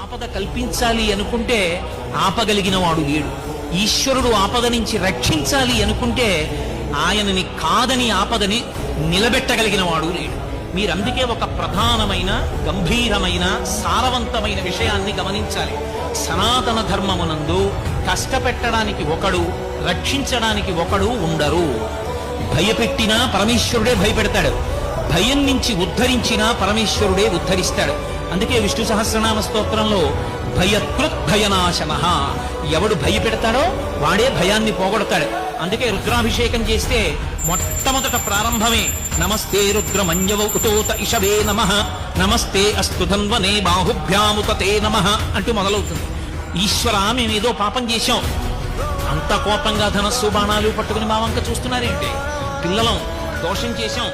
ఆపద కల్పించాలి అనుకుంటే ఆపగలిగిన వాడు లేడు. ఈశ్వరుడు ఆపద నుంచి రక్షించాలి అనుకుంటే ఆయనని కాదని ఆపదని నిలబెట్టగలిగిన వాడు లేడు. మీరందుకే ఒక ప్రధానమైన గంభీరమైన సారవంతమైన విషయాన్ని గమనించాలి. సనాతన ధర్మమునందు కష్టపెట్టడానికి ఒకడు, రక్షించడానికి ఒకడు ఉండరు. భయపెట్టినా పరమేశ్వరుడే భయపెడతాడు, భయం నుంచి ఉద్ధరించినా పరమేశ్వరుడే ఉద్ధరిస్తాడు. అందుకే విష్ణు సహస్రనామ స్తోత్రంలో భయకృత్ భయనాశన, ఎవడు భయపెడతాడో వాడే భయాన్ని పోగొడతాడు. అందుకే రుద్రాభిషేకం చేస్తే మొట్టమొదట ప్రారంభమే నమస్తే రుద్రమన్యవౌతోత ఇషవే నమః, నమస్తే అస్తు ధన్వనే బాహుభ్యాముతే నమః అంటూ మొదలవుతుంది. ఈశ్వర, మేమేదో పాపం చేశాం, అంత కోపంగా ధనస్సు బాణాలు పట్టుకుని మా వంక చూస్తున్నారేంటి? పిల్లలం, దోషం చేశాం,